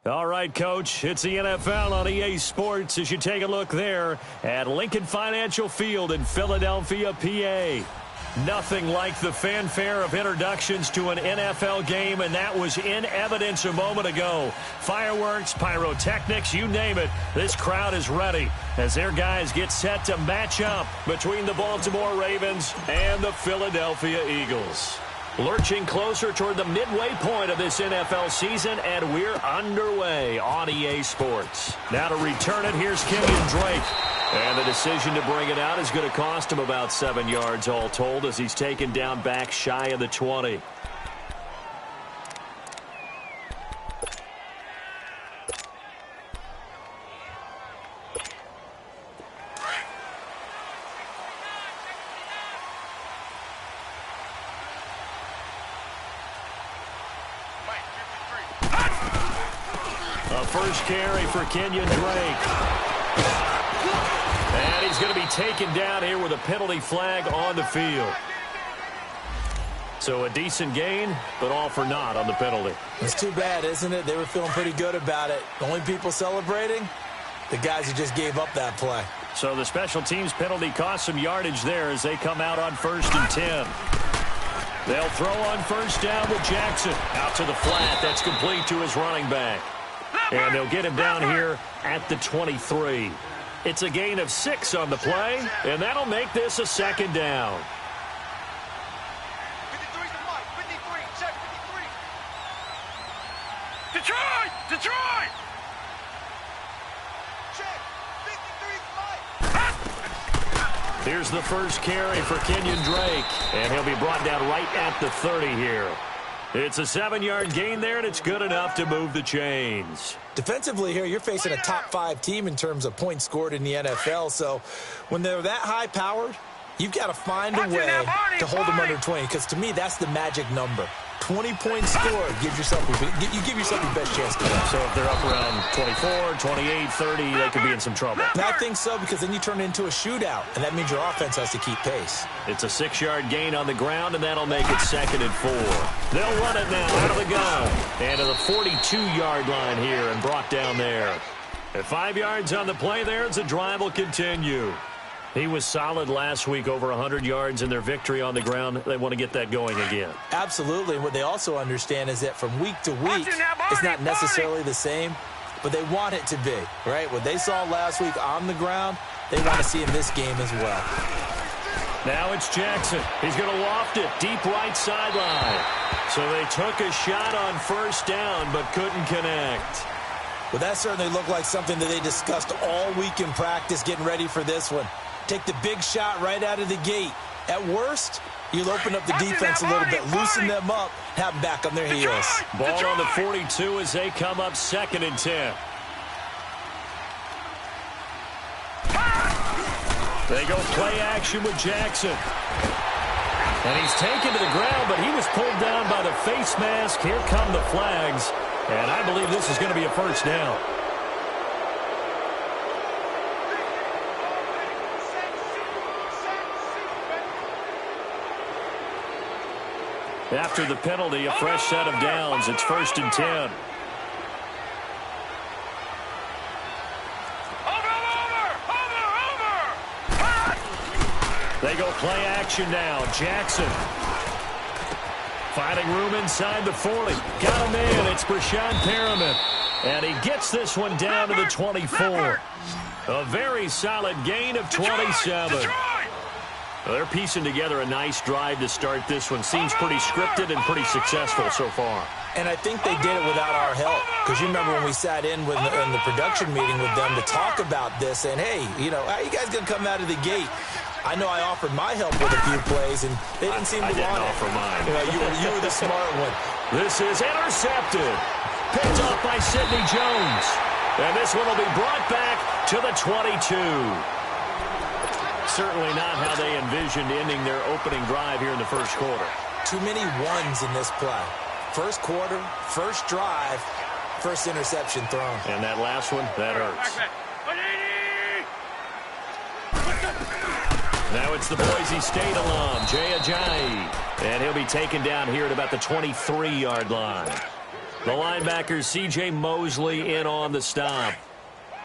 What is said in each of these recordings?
All right, Coach, it's the NFL on EA Sports as you take a look there at Lincoln Financial Field in Philadelphia, PA. Nothing like the fanfare of introductions to an NFL game, and that was in evidence a moment ago. Fireworks, pyrotechnics, you name it. This crowd is ready as their guys get set to match up between the Baltimore Ravens and the Philadelphia Eagles. Lurching closer toward the midway point of this NFL season, and we're underway on EA Sports. Now to return it, here's Kenyon Drake. And the decision to bring it out is going to cost him about 7 yards all told as he's taken down back shy of the 20. A first carry for Kenyon Drake. And he's going to be taken down here with a penalty flag on the field. So a decent gain, but all for naught on the penalty. It's too bad, isn't it? They were feeling pretty good about it. The only people celebrating, the guys who just gave up that play. So the special teams penalty cost some yardage there as they come out on 1st and 10. They'll throw on first down with Jackson. Out to the flat. That's complete to his running back. And they'll get him down here at the 23. It's a gain of 6 on the play, and that'll make this a 2nd down. 53's the mic. 53. Check 53. Detroit! Detroit! Check. 53's the mic. Here's the first carry for Kenyon Drake, and he'll be brought down right at the 30 here. It's a 7-yard gain there, and it's good enough to move the chains. Defensively here, you're facing a top-5 team in terms of points scored in the NFL, so when they're that high-powered, you've got to find a way to hold them under 20, because to me, that's the magic number. 20 points scored, you give yourself your best chance to win. So if they're up around 24, 28, 30, they could be in some trouble. And I think so, because then you turn it into a shootout, and that means your offense has to keep pace. It's a 6-yard gain on the ground, and that'll make it 2nd and 4. They'll run it now out of the gun. And to the 42-yard line here and brought down there. At 5 yards on the play there, as the drive will continue. He was solid last week, over 100 yards in their victory on the ground. They want to get that going again. Absolutely. And what they also understand is that from week to week, it's not necessarily the same, but they want it to be, right? What they saw last week on the ground, they want to see in this game as well. Now it's Jackson. He's going to loft it deep right sideline. So they took a shot on first down, but couldn't connect. Well, that certainly looked like something that they discussed all week in practice, getting ready for this one. Take the big shot right out of the gate. At worst, you'll open up the defense a little bit, loosen them up, have them back on their heels. Ball on the 42 as they come up 2nd and 10. They go play action with Jackson. And he's taken to the ground, but he was pulled down by the face mask. Here come the flags. And I believe this is going to be a first down. After the penalty, a fresh set of downs. It's 1st and 10. They go play action now. Jackson finding room inside the 40. Got him in. It's Brashad Perriman. And he gets this one down to the 24. A very solid gain of 27. Well, they're piecing together a nice drive to start this one. Seems pretty scripted and pretty successful so far. And I think they did it without our help. Because you remember when we sat in the production meeting with them to talk about this, and hey, you know, how are you guys going to come out of the gate? I know I offered my help with a few plays, and they didn't seem to want it. I didn't offer mine. You were the smart one. This is intercepted. Picked off by Sidney Jones. And this one will be brought back to the 22. Certainly not how they envisioned ending their opening drive here in the first quarter. Too many ones in this play. First quarter, first drive, first interception thrown. And that last one, that hurts. Now it's the Boise State alum, Jay Ajayi. And he'll be taken down here at about the 23-yard line. The linebacker, C.J. Mosley, in on the stop.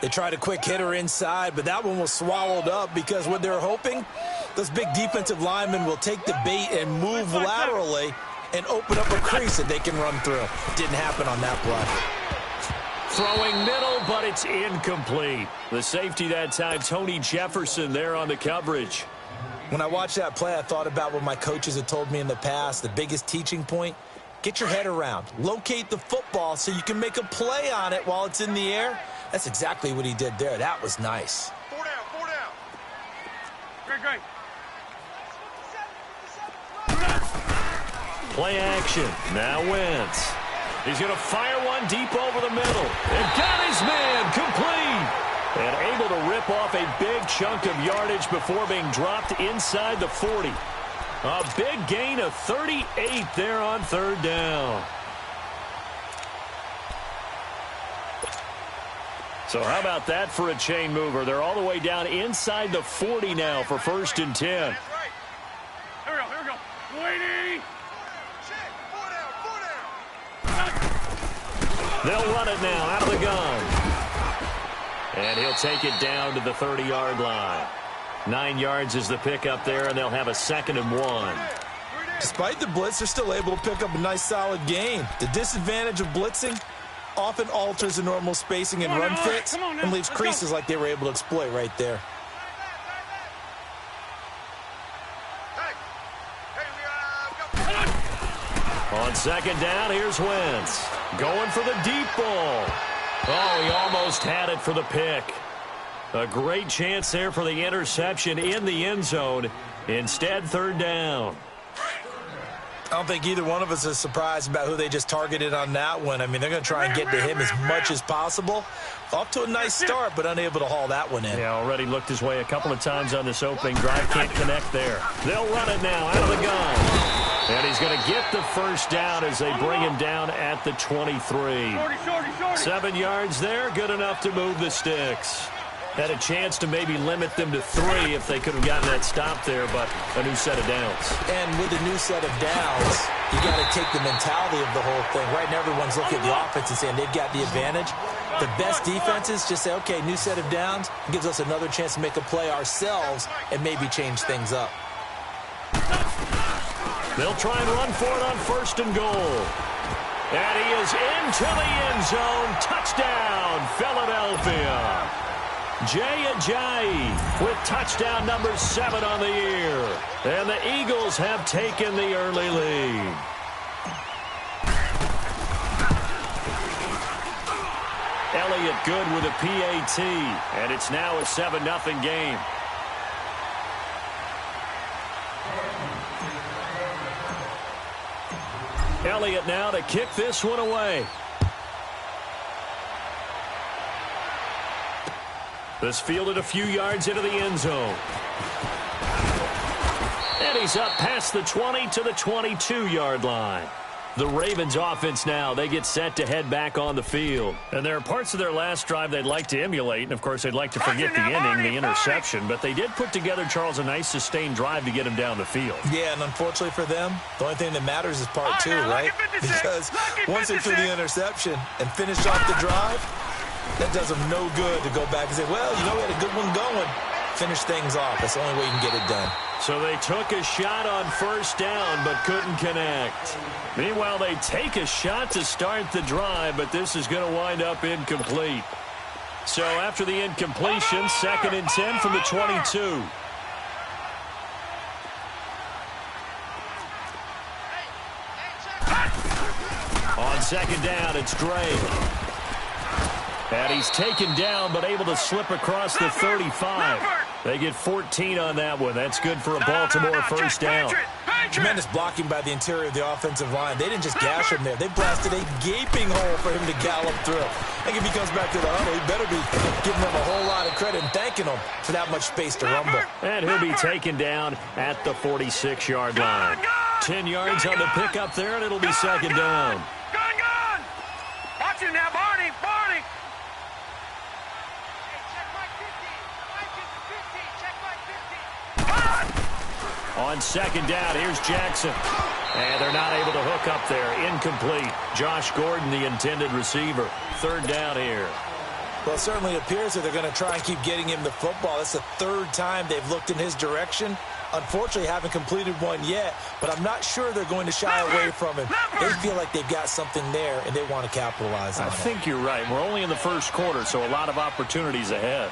They tried a quick hitter inside, but that one was swallowed up because what they're hoping, those big defensive linemen will take the bait and move laterally and open up a crease that they can run through. Didn't happen on that play. Throwing middle, but it's incomplete. The safety that time, Tony Jefferson, there on the coverage. When I watched that play, I thought about what my coaches had told me in the past. The biggest teaching point, get your head around. Locate the football so you can make a play on it while it's in the air. That's exactly what he did there. That was nice. 4 down, 4 down. Great. Play action. Now Wentz. He's going to fire one deep over the middle. And got his man complete. And able to rip off a big chunk of yardage before being dropped inside the 40. A big gain of 38 there on third down. So how about that for a chain mover? They're all the way down inside the 40 now for 1st and 10. That's right. Here we go. Waiting. They'll run it now out of the gun. And he'll take it down to the 30-yard line. 9 yards is the pickup there, and they'll have a 2nd and 1. Despite the blitz, they're still able to pick up a nice, solid gain. The disadvantage of blitzing often alters the normal spacing and run fits and leaves creases like they were able to exploit right there. On 2nd down, here's Wentz. Going for the deep ball. Oh, he almost had it for the pick. A great chance there for the interception in the end zone. Instead, 3rd down. I don't think either one of us is surprised about who they just targeted on that one. I mean, they're going to try and get to him as much as possible. Off to a nice start, but unable to haul that one in. Yeah, already looked his way a couple of times on this opening drive. Can't connect there. They'll run it now out of the gun. And he's going to get the 1st down as they bring him down at the 23. 7 yards there, good enough to move the sticks. Had a chance to maybe limit them to 3 if they could have gotten that stop there, but a new set of downs. And with a new set of downs, you got to take the mentality of the whole thing. Right now, everyone's looking at the offense and saying they've got the advantage. The best defenses just say, okay, new set of downs, gives us another chance to make a play ourselves and maybe change things up. They'll try and run for it on 1st and goal. And he is into the end zone. Touchdown, Philadelphia. Jay Ajayi with touchdown number 7 on the year. And the Eagles have taken the early lead. Elliott good with a PAT. And it's now a 7-0 game. Elliott now to kick this one away. This fielded a few yards into the end zone. And he's up past the 20 to the 22-yard line. The Ravens offense now, they get set to head back on the field. And there are parts of their last drive they'd like to emulate, and of course they'd like to forget the ending, the interception. But they did put together, Charles, a nice sustained drive to get him down the field. Yeah, and unfortunately for them, the only thing that matters is part 2, right? Because once they threw the interception and finished off the drive, that does them no good to go back and say, well, you know, we had a good one going. Finish things off. That's the only way you can get it done. So they took a shot on 1st down but couldn't connect. Meanwhile, they take a shot to start the drive, but this is going to wind up incomplete. So after the incompletion, 2nd and 10 from the 22. On 2nd down, it's Drake. And he's taken down, but able to slip across the 35. They get 14 on that one. That's good for a Baltimore 1st down. Tremendous blocking by the interior of the offensive line. They didn't just gash him there. They blasted a gaping hole for him to gallop through. I think if he comes back to the huddle, he better be giving them a whole lot of credit and thanking them for that much space to rumble. And he'll be taken down at the 46-yard line. 10 yards on the pickup there, and it'll be 2nd down. Gun! Watch him now, Barney! On 2nd down, here's Jackson. And they're not able to hook up there. Incomplete. Josh Gordon, the intended receiver. Third down here. Well, it certainly appears that they're going to try and keep getting him the football. That's the third time they've looked in his direction. Unfortunately, haven't completed one yet, but I'm not sure they're going to shy away from him. They feel like they've got something there, and they want to capitalize on it. I think you're right. We're only in the first quarter, so a lot of opportunities ahead.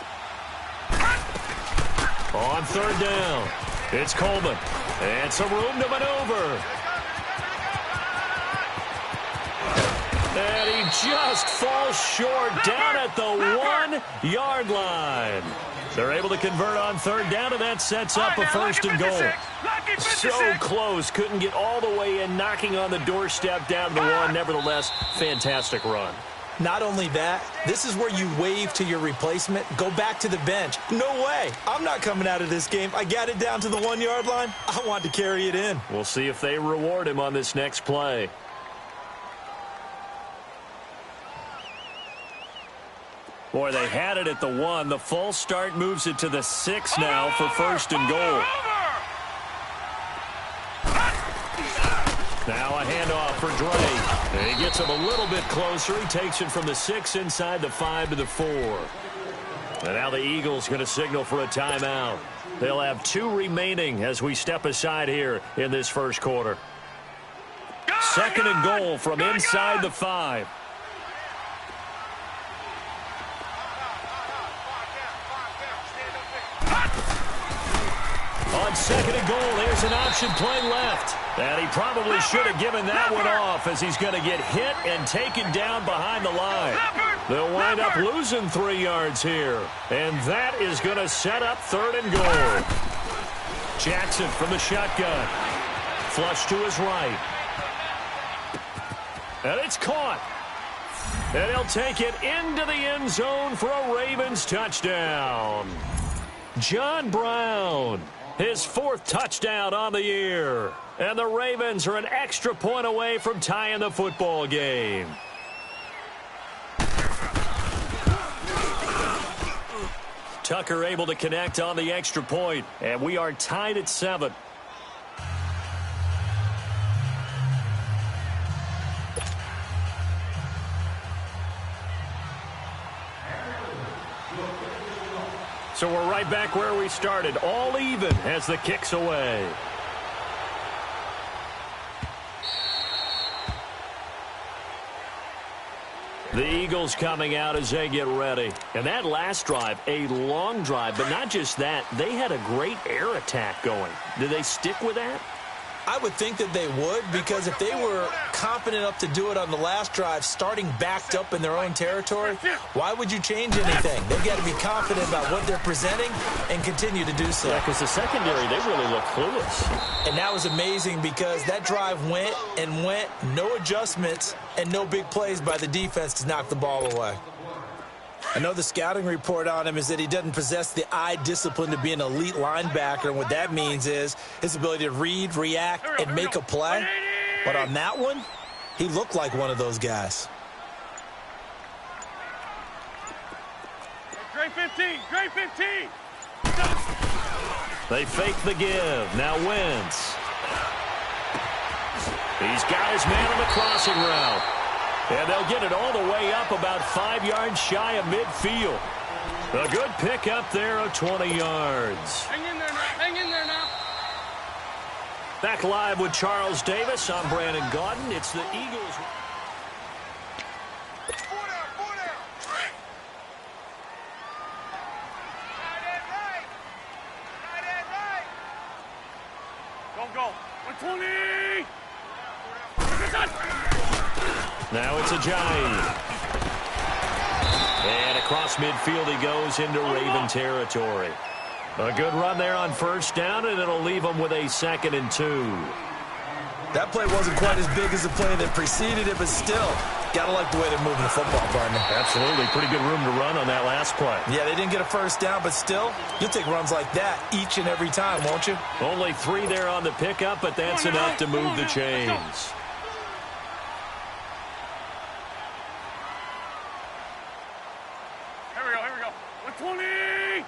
On third down, it's Coleman. And some room to maneuver. And he just falls short down at the 1-yard line. They're able to convert on third down, and that sets up a first and goal. So close. Couldn't get all the way in, knocking on the doorstep down to the 1. Nevertheless, fantastic run. Not only that, this is where you wave to your replacement, go back to the bench. No way. I'm not coming out of this game. I got it down to the 1-yard line. I want to carry it in. We'll see if they reward him on this next play. Boy, they had it at the 1. The false start moves it to the 6 now for first and goal. Now a handoff for Drake. And he gets him a little bit closer. He takes it from the 6 inside the 5 to the 4. And now the Eagles going to signal for a timeout. They'll have 2 remaining as we step aside here in this first quarter. Second and goal from inside the 5. On second and goal, there's an option play left. And he probably should have given that one off as he's going to get hit and taken down behind the line. They'll wind up losing 3 yards here. And that is going to set up third and goal. Jackson from the shotgun. Flush to his right. And it's caught. And he'll take it into the end zone for a Ravens touchdown. John Brown. His 4th touchdown on the year. And the Ravens are an extra point away from tying the football game. Tucker able to connect on the extra point. And we are tied at 7. So we're right back where we started, all even as the kick's away. The Eagles coming out as they get ready. And that last drive, a long drive, but not just that, they had a great air attack going. Did they stick with that? I would think that they would, because if they were confident enough to do it on the last drive, starting backed up in their own territory, why would you change anything? They've got to be confident about what they're presenting and continue to do so. Yeah, because the secondary, they really look clueless. And that was amazing because that drive went and went, no adjustments, and no big plays by the defense to knock the ball away. I know the scouting report on him is that he doesn't possess the eye discipline to be an elite linebacker, and what that means is his ability to read, react, and make a play. But on that one, he looked like one of those guys. Great 15, great 15. They fake the give. Now Wentz. He's got his man on the crossing route. And they'll get it all the way up about 5 yards shy of midfield. A good pickup there of 20 yards. Hang in there now, hang in there now. Back live with Charles Davis. I'm Brandon Gaudin. It's the Eagles. Don't go. 120. Now it's Ajayi. And across midfield he goes into Raven territory. A good run there on first down, and it'll leave them with a 2nd and 2. That play wasn't quite as big as the play that preceded it, but still, got to like the way they're moving the football, partner. Absolutely. Pretty good room to run on that last play. Yeah, they didn't get a first down, but still, you'll take runs like that each and every time, won't you? Only 3 there on the pickup, but that's enough to move the chains. Here we go. 120.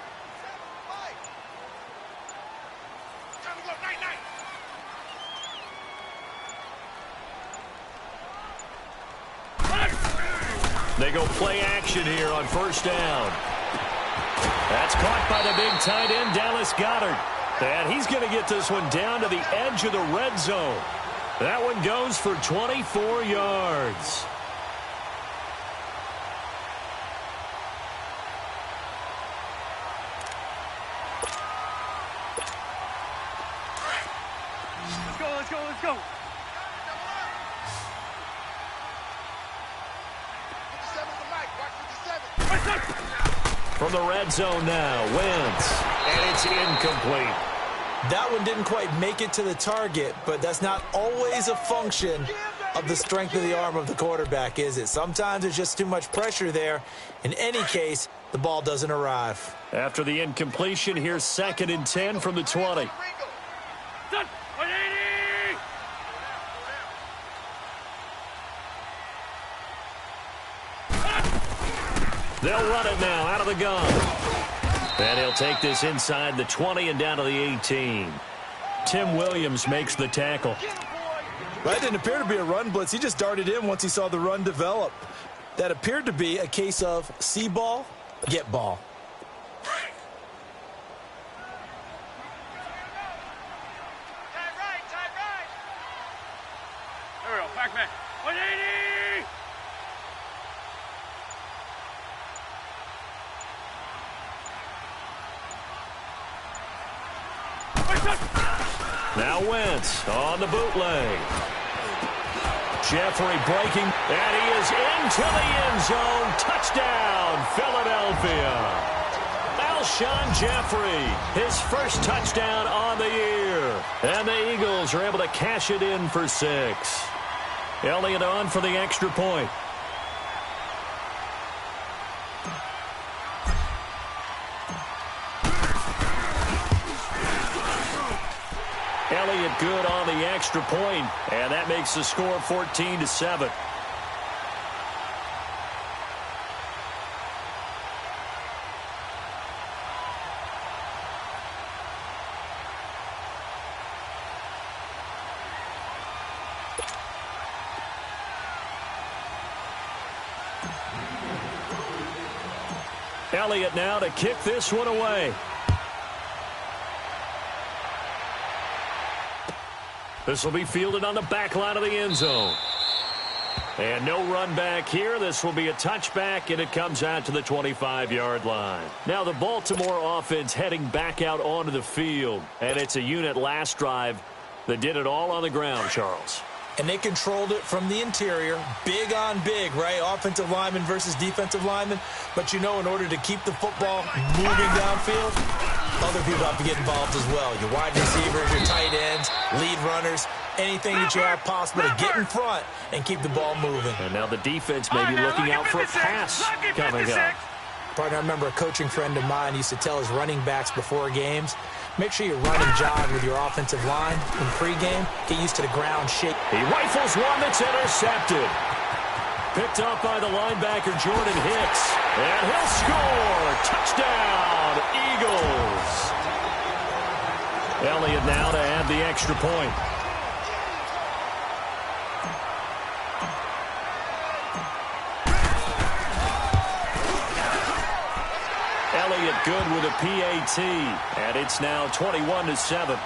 They go play action here on first down. That's caught by the big tight end, Dallas Goedert. And he's going to get this one down to the edge of the red zone. That one goes for 24 yards. Let's go. From the red zone now, Wentz. And it's incomplete. That one didn't quite make it to the target, but that's not always a function of the strength of the arm of the quarterback, is it? Sometimes there's just too much pressure there. In any case, the ball doesn't arrive. After the incompletion, here's 2nd and 10 from the 20. They'll run it now out of the gun. And he'll take this inside the 20 and down to the 18. Tim Williams makes the tackle. That didn't appear to be a run blitz. He just darted in once he saw the run develop. That appeared to be a case of see ball, get ball. There we go. Back. 180! Now Wentz on the bootleg. Jeffrey breaking, and he is into the end zone. Touchdown, Philadelphia. Alshon Jeffrey, his first touchdown on the year. And the Eagles are able to cash it in for 6. Elliott on for the extra point. Elliott good on the extra point, and that makes the score 14-7. Elliott now to kick this one away. This will be fielded on the back line of the end zone. And no run back here. This will be a touchback, and it comes out to the 25-yard line. Now the Baltimore offense heading back out onto the field. And it's a unit last drive that did it all on the ground, Charles. And they controlled it from the interior. Big on big, right? Offensive lineman versus defensive lineman. But you know, in order to keep the football moving downfield, other people have to get involved as well. Your wide receivers, your tight ends, lead runners, anything that you have possible to get in front and keep the ball moving. And now the defense may be looking out for a pass coming up. Partner, I remember a coaching friend of mine used to tell his running backs before games, make sure you run and jog with your offensive line in pregame. Get used to the ground shake. He rifles one that's intercepted. Picked up by the linebacker, Jordan Hicks. And he'll score. Touchdown, Eagles. Elliott now to add the extra point. Elliott good with a PAT. And it's now 21-7.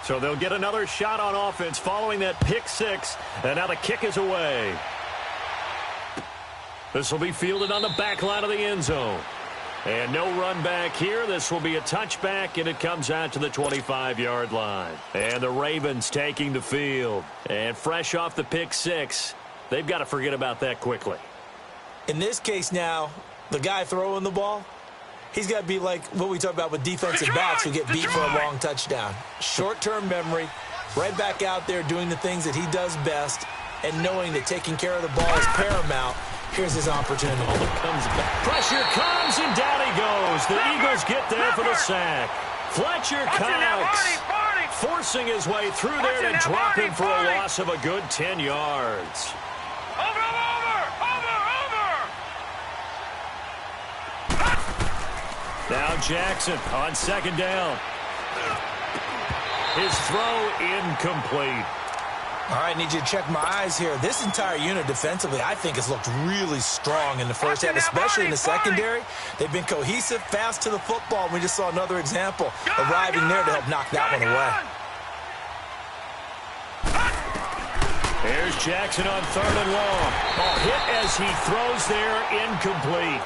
So they'll get another shot on offense following that pick six. And now the kick is away. This will be fielded on the back line of the end zone. And no run back here. This will be a touchback, and it comes out to the 25-yard line. And the Ravens taking the field. And fresh off the pick six, they've got to forget about that quickly. In this case now, the guy throwing the ball, He's got to be like what we talk about with defensive backs who get beat for a long touchdown. Short-term memory, right back out there doing the things that he does best, and knowing that taking care of the ball is paramount. Here's his opportunity. Comes back. Pressure comes, and down he goes. The Eagles get there for the sack. Fletcher Cox forcing his way through there to drop him for a loss of a good 10 yards. Over! Now Jackson on second down. His throw incomplete. All right, I need you to check my eyes here. This entire unit defensively, I think, has looked really strong in the first half, especially in the secondary. They've been cohesive, fast to the football. We just saw another example arriving there to help knock that one away. Here's Jackson on third and long. A hit as he throws there, incomplete.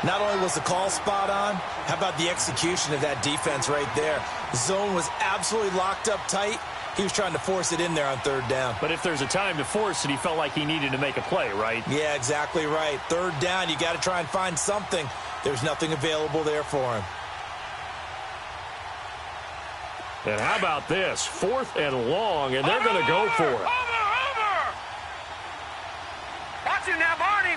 Not only was the call spot on, how about the execution of that defense right there? The zone was absolutely locked up tight. He was trying to force it in there on third down. But if there's a time to force it, he felt like he needed to make a play, right? Yeah, exactly right. Third down, you got to try and find something. There's nothing available there for him. And how about this? Fourth and long, and they're going to go for it. Watch him now, Barney!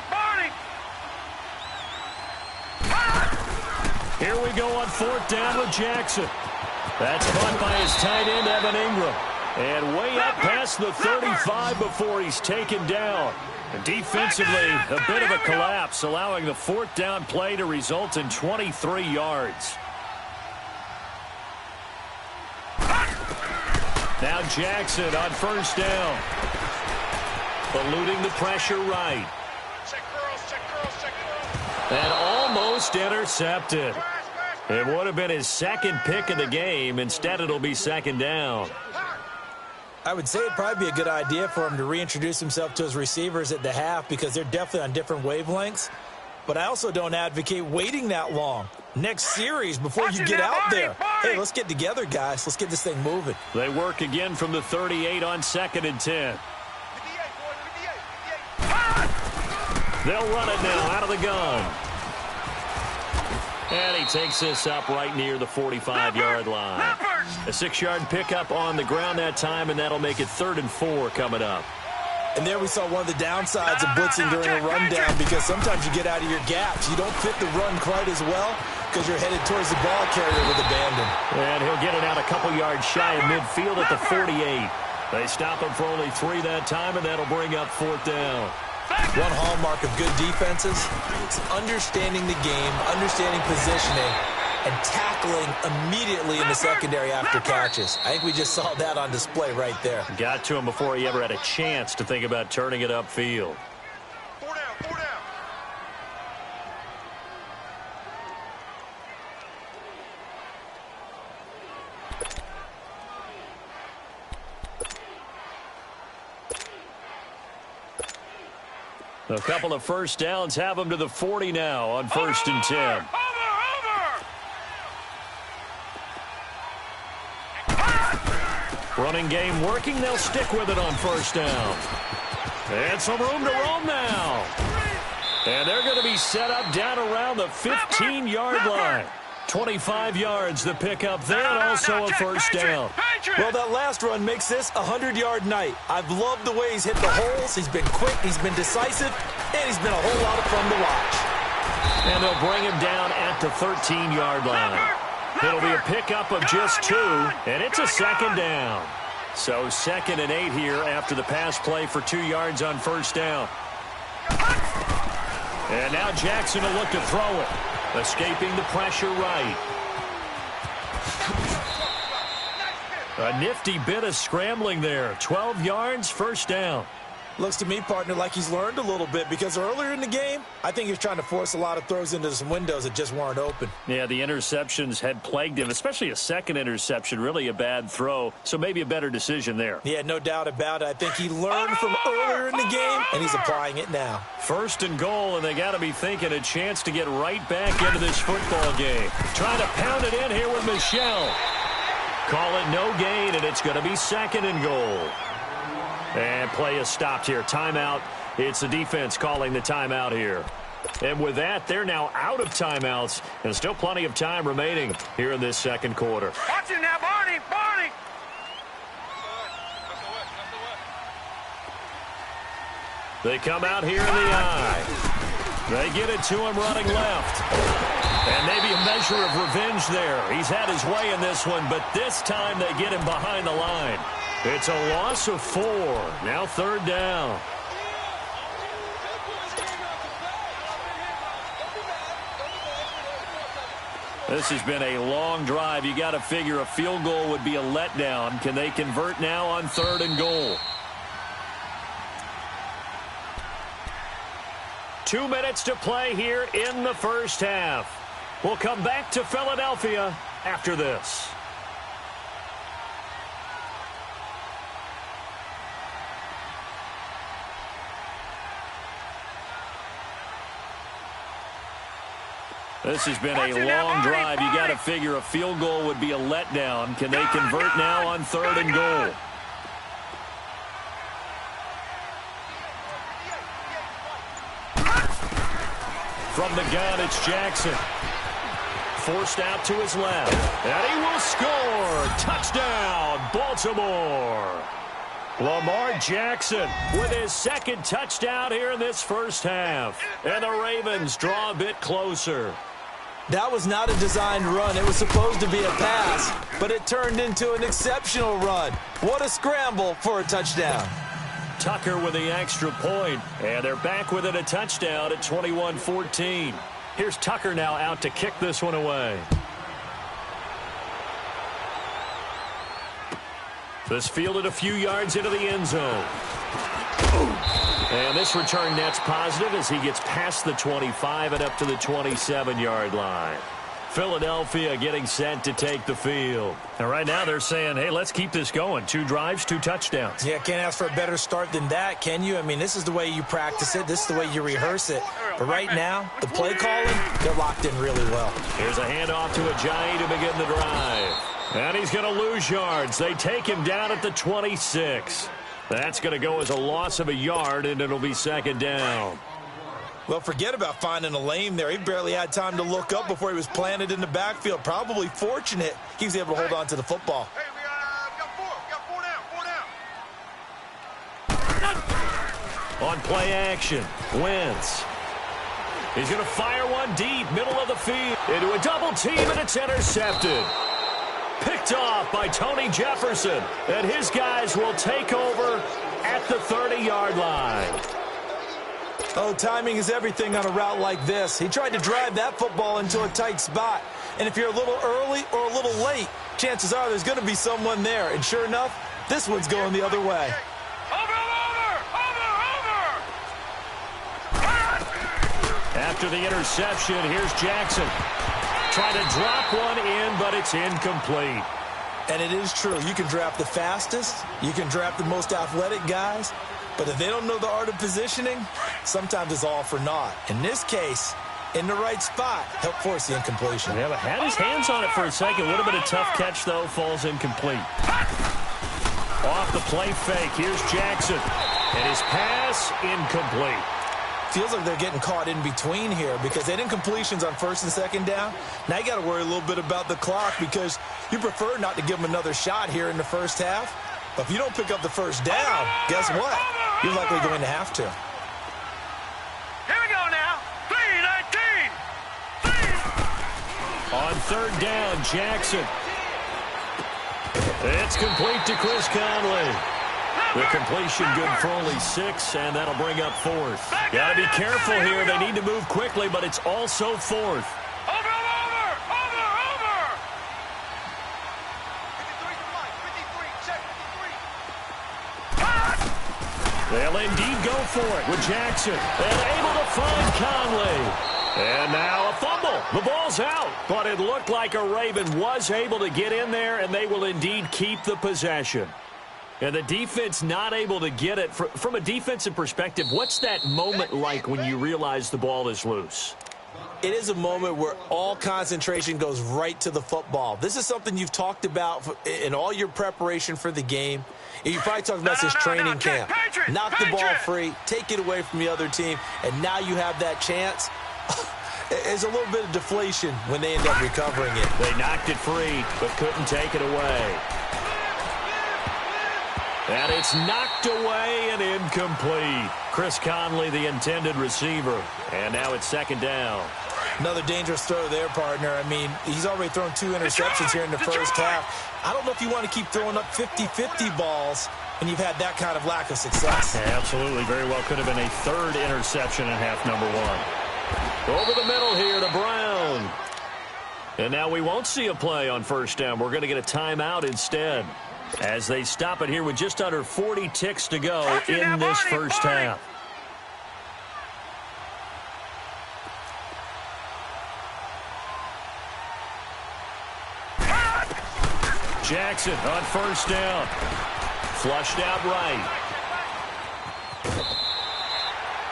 Here we go on fourth down with Jackson. That's caught by his tight end, Evan Ingram. And way up past the 35 before he's taken down. And defensively, a bit of a collapse, allowing the fourth down play to result in 23 yards. Now Jackson on first down. Eluding the pressure right. Check girls. And almost intercepted. It would have been his second pick of the game. Instead, it'll be second down. I would say it'd probably be a good idea for him to reintroduce himself to his receivers at the half because they're definitely on different wavelengths. But I also don't advocate waiting that long. Next series before you get out there. Hey, let's get together, guys. Let's get this thing moving. They work again from the 38 on second and 10. They'll run it now out of the gun. And he takes this up right near the 45-yard line. A 6-yard pickup on the ground that time, and that'll make it 3rd and 4 coming up. And there we saw one of the downsides of blitzing during a rundown because sometimes you get out of your gaps. You don't fit the run quite as well because you're headed towards the ball carrier with abandon. And he'll get it out a couple yards shy of midfield at the 48. They stop him for only 3 that time, and that'll bring up 4th down. One hallmark of good defenses is understanding the game, understanding positioning, and tackling immediately in the secondary after catches. I think we just saw that on display right there. Got to him before he ever had a chance to think about turning it upfield. 4 down. A couple of first downs have them to the 40 now on 1st and 10. Running game working. They'll stick with it on 1st down. And some room to roam now. And they're going to be set up down around the 15-yard line. 25 yards the pickup there, and also a 1st down. Well, that last run makes this a 100-yard night. I've loved the way he's hit the holes. He's been quick, he's been decisive, and he's been a whole lot of fun to watch. And they'll bring him down at the 13-yard line. It'll be a pickup of just 2, and it's a 2nd down. So 2nd and 8 here after the pass play for 2 yards on 1st down. And now Jackson will look to throw it. Escaping the pressure right. A nifty bit of scrambling there. 12 yards, 1st down. Looks to me, partner, like he's learned a little bit because earlier in the game, I think he was trying to force a lot of throws into some windows that just weren't open. Yeah, the interceptions had plagued him, especially a second interception, really a bad throw, so maybe a better decision there. Yeah, no doubt about it. I think he learned from earlier in the game, and he's applying it now. 1st and goal, and they got to be thinking a chance to get right back into this football game. Trying to pound it in here with Michelle. Call it no gain, and it's going to be 2nd and goal. And play is stopped here. Timeout. It's the defense calling the timeout here. And with that, they're now out of timeouts, and still plenty of time remaining here in this second quarter. Watch it now, Barney! Barney! They come out here in the eye. They get it to him running left. And maybe a measure of revenge there. He's had his way in this one, but this time they get him behind the line. It's a loss of 4. Now third down. This has been a long drive. You got to figure a field goal would be a letdown. Can they convert now on 3rd and goal? 2 minutes to play here in the first half. We'll come back to Philadelphia after this. This has been a long drive. You got to figure a field goal would be a letdown. Can they convert now on 3rd and goal? From the gun, it's Jackson. Forced out to his left. And he will score. Touchdown, Baltimore. Lamar Jackson with his second touchdown here in this first half. And the Ravens draw a bit closer. That was not a designed run. It was supposed to be a pass, but it turned into an exceptional run. What a scramble for a touchdown. Tucker with the extra point, and they're back within a touchdown at 21-14. Here's Tucker now out to kick this one away. This fielded a few yards into the end zone. And this return net's positive as he gets past the 25 and up to the 27-yard line. Philadelphia getting set to take the field. And right now they're saying, hey, let's keep this going. 2 drives, 2 touchdowns. Yeah, can't ask for a better start than that, can you? I mean, this is the way you practice it. This is the way you rehearse it. But right now, the play calling, they're locked in really well. Here's a handoff to Ajayi to begin the drive. And he's going to lose yards. They take him down at the 26. That's going to go as a loss of a yard, and it'll be second down. Well, forget about finding a lane there. He barely had time to look up before he was planted in the backfield. Probably fortunate he was able to hold on to the football. Hey, we got 4 down. On play action, Wentz. He's going to fire one deep, middle of the field, into a double team, and it's intercepted. Picked off by Tony Jefferson, and his guys will take over at the 30-yard line. Oh, timing is everything on a route like this. He tried to drive that football into a tight spot. And if you're a little early or a little late, chances are there's going to be someone there. And sure enough, this one's going the other way. Over! After the interception, here's Jackson. Trying to drop one in, but it's incomplete. And it is true. You can draft the fastest. You can draft the most athletic guys. But if they don't know the art of positioning, sometimes it's all for naught. In this case, in the right spot, help force the incompletion. Yeah, but had his hands on it for a second. Would have been a tough catch, though. Falls incomplete. Off the play fake. Here's Jackson. And his pass, incomplete. Feels like they're getting caught in between here because they didn't completions on 1st and 2nd down. Now you got to worry a little bit about the clock because you prefer not to give them another shot here in the first half. But if you don't pick up the first down, guess what? You're likely going to have to. Here we go now. 3-19. On 3rd down, Jackson. It's complete to Chris Conley. The completion good for only 6, and that'll bring up 4th. Got to be careful here. They need to move quickly, but it's also 4th. Over! 53, check 53. They'll indeed go for it with Jackson. And able to find Conley. And now a fumble. The ball's out. But it looked like a Raven was able to get in there, and they will indeed keep the possession. And the defense not able to get it. From a defensive perspective, what's that moment like when you realize the ball is loose? It is a moment where all concentration goes right to the football. This is something you've talked about in all your preparation for the game. You probably talked about this training camp. Knock the ball free, take it away from the other team, and now you have that chance. There's a little bit of deflation when they end up recovering it. They knocked it free, but couldn't take it away. And it's knocked away and incomplete. Chris Conley, the intended receiver. And now it's second down. Another dangerous throw there, partner. I mean, he's already thrown 2 interceptions here in the first half. I don't know if you want to keep throwing up 50-50 balls when you've had that kind of lack of success. Yeah, absolutely. Very well could have been a 3rd interception in half number 1. Over the middle here to Brown. And now we won't see a play on first down. We're going to get a timeout instead, as they stop it here with just under 40 ticks to go in this first half. Jackson on first down. Flushed out right.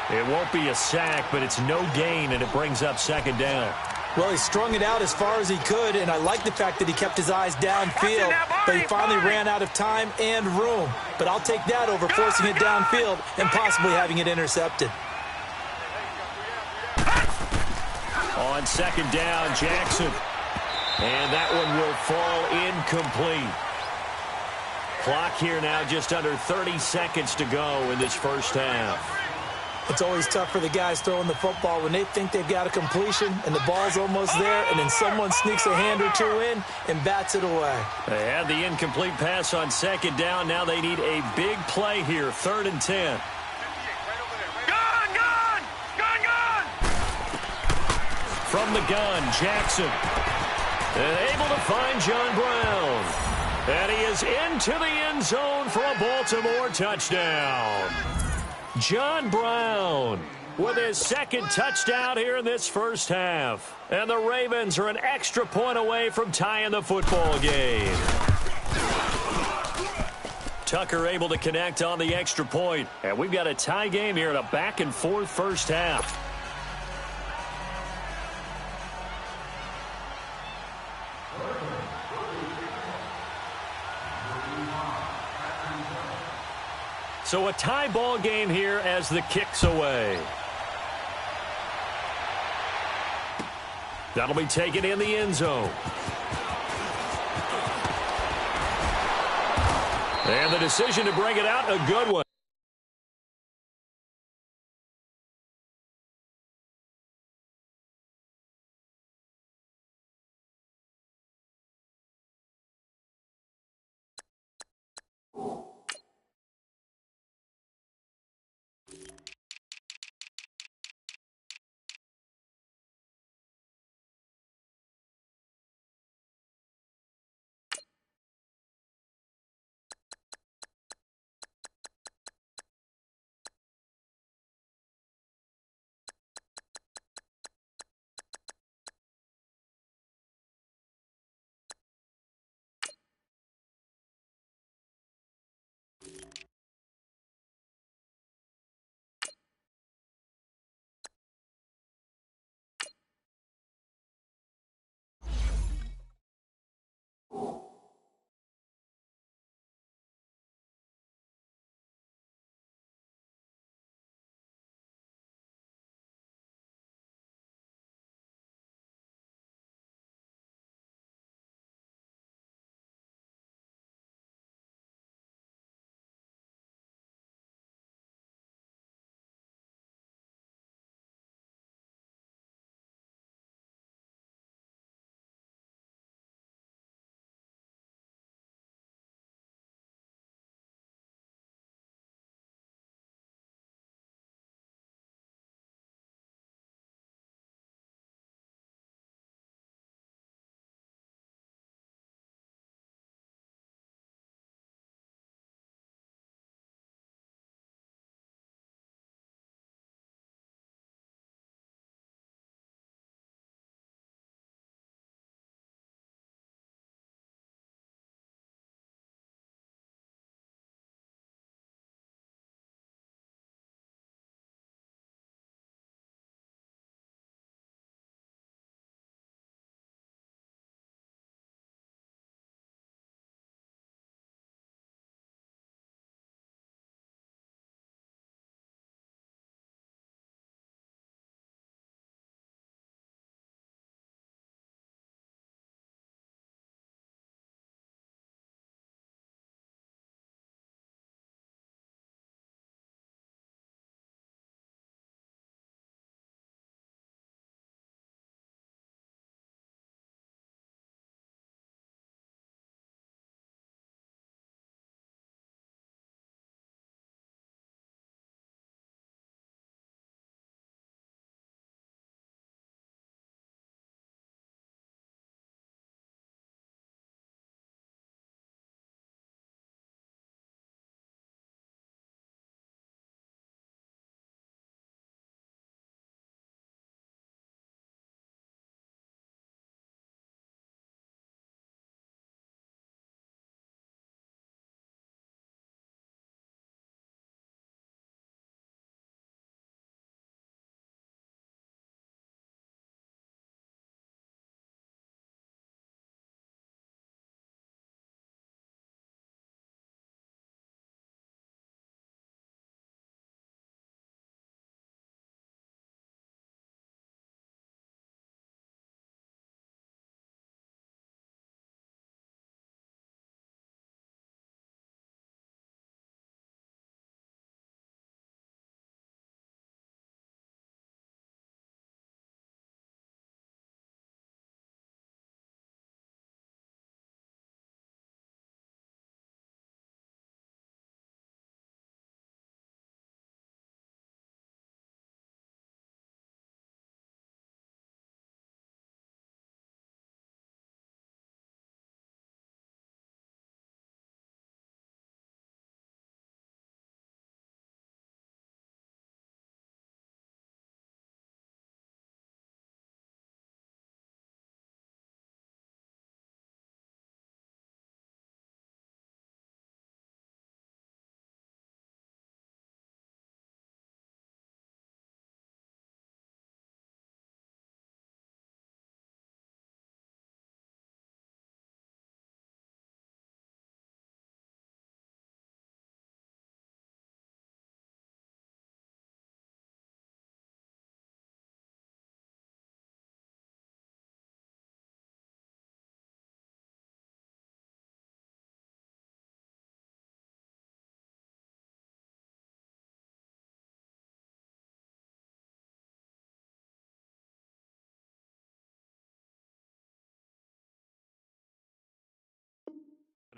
It won't be a sack, but it's no gain, and it brings up second down. Well, he strung it out as far as he could, and I like the fact that he kept his eyes downfield, but he finally ran out of time and room. But I'll take that over forcing it downfield and possibly having it intercepted. On second down, Jackson. And that one will fall incomplete. Clock here now just under 30 seconds to go in this first half. It's always tough for the guys throwing the football when they think they've got a completion and the ball's almost there, and then someone sneaks a hand or 2 in and bats it away. They had the incomplete pass on second down. Now they need a big play here, 3rd and 10. From the gun, Jackson. And able to find John Brown. And he is into the end zone for a Baltimore touchdown. John Brown with his 2nd touchdown here in this first half. And the Ravens are an extra point away from tying the football game. Tucker able to connect on the extra point. And we've got a tie game here in a back-and-forth first half. So a tie ball game here as the kick's away. That'll be taken in the end zone. And the decision to bring it out, a good one.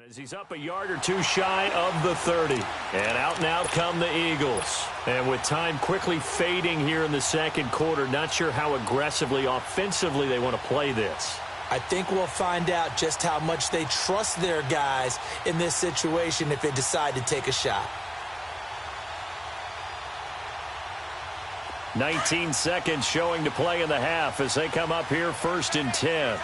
As he's up a yard or two shy of the 30. And out come the Eagles. And with time quickly fading here in the second quarter, not sure how aggressively, offensively they want to play this. I think we'll find out just how much they trust their guys in this situation if they decide to take a shot. 19 seconds showing to play in the half as they come up here 1st and 10.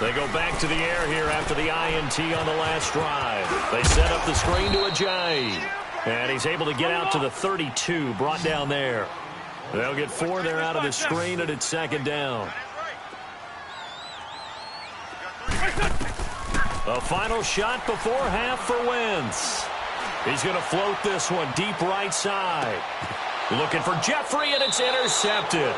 They go back to the air here after the INT on the last drive. They set up the screen to Ajayi. And he's able to get out to the 32, brought down there. They'll get 4 there out of the screen, and it's 2nd down. A final shot before half for Wentz. He's going to float this one deep right side. Looking for Jeffrey, and it's intercepted.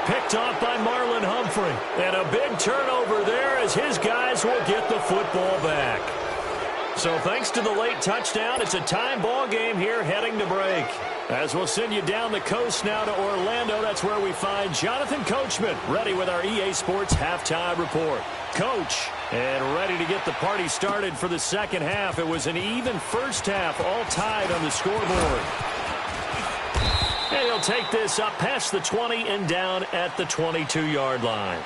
Picked off by Marlon Humphrey. And a big turnover there as his guys will get the football back. So thanks to the late touchdown, it's a time ball game here heading to break. As we'll send you down the coast now to Orlando, that's where we find Jonathan Coachman ready with our EA Sports halftime report. Coach, and ready to get the party started for the second half. It was an even first half, all tied on the scoreboard. And he'll take this up past the 20 and down at the 22-yard line.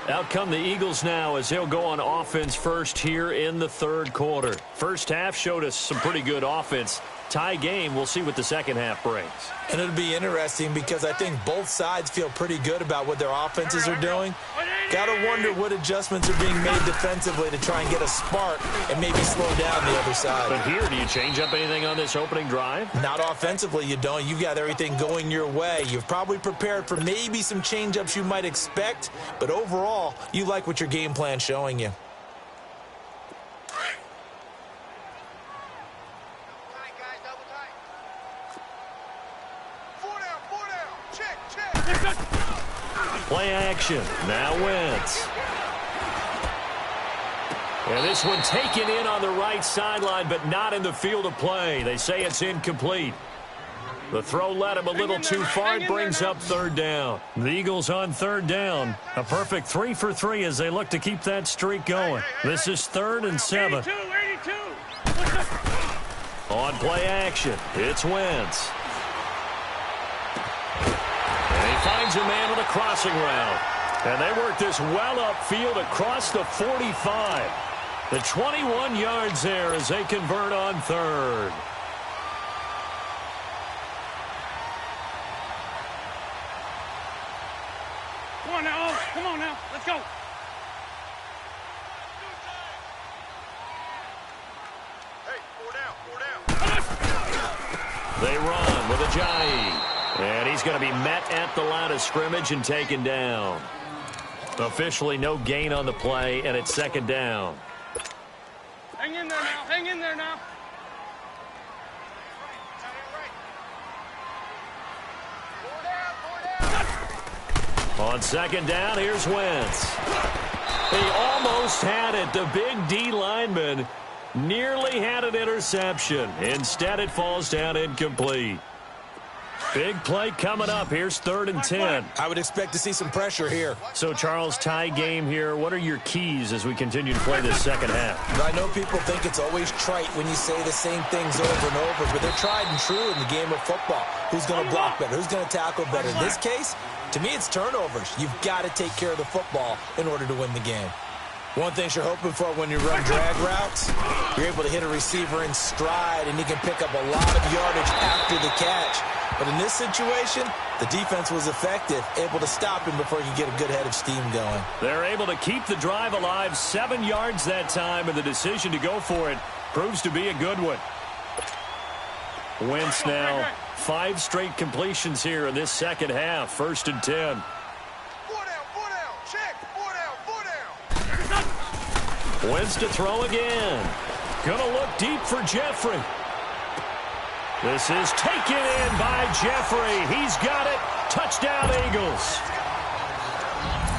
Out come the Eagles now as they'll go on offense first here in the third quarter. First half showed us some pretty good offense. Tie game, we'll see what the second half brings. And it'll be interesting because I think both sides feel pretty good about what their offenses are doing. Got to wonder what adjustments are being made defensively to try and get a spark and maybe slow down the other side. But here, do you change up anything on this opening drive? Not offensively, you don't. You've got everything going your way. You've probably prepared for maybe some change-ups you might expect, but overall, you like what your game plan's showing you. Play action. Now Wentz. And this one taken in on the right sideline, but not in the field of play. They say it's incomplete. The throw led him a little too far. It brings up 3rd down. The Eagles on 3rd down. A perfect 3 for 3 as they look to keep that streak going. This is 3rd and 7. 82. On play action, it's Wentz. And he finds a man with a crossing route. And they work this well upfield across the 45. The 21 yards there as they convert on 3rd. Come on now. Let's go. Hey, 4 down. They run with Ajayi. And he's going to be met at the line of scrimmage and taken down. Officially no gain on the play, and it's 2nd down. Hang in there now. Hang in there now. On 2nd down, here's Wentz. He almost had it. The big D lineman nearly had an interception. Instead, it falls down incomplete. Big play coming up. Here's 3rd and 10. I would expect to see some pressure here. So, Charles, tie game here. What are your keys as we continue to play this second half? I know people think it's always trite when you say the same things over and over, but they're tried and true in the game of football. Who's going to block better? Who's going to tackle better? In this case, to me, it's turnovers. You've got to take care of the football in order to win the game. One thing you're hoping for when you run drag routes, you're able to hit a receiver in stride, and he can pick up a lot of yardage after the catch. But in this situation, the defense was effective, able to stop him before he could get a good head of steam going. They're able to keep the drive alive, 7 yards that time, and the decision to go for it proves to be a good one. Wentz now, 5 straight completions here in this second half, 1st and 10. 4 down, check, 4 down. Wentz to throw again. Gonna look deep for Jeffrey. This is taken in by Jeffrey. He's got it. Touchdown, Eagles.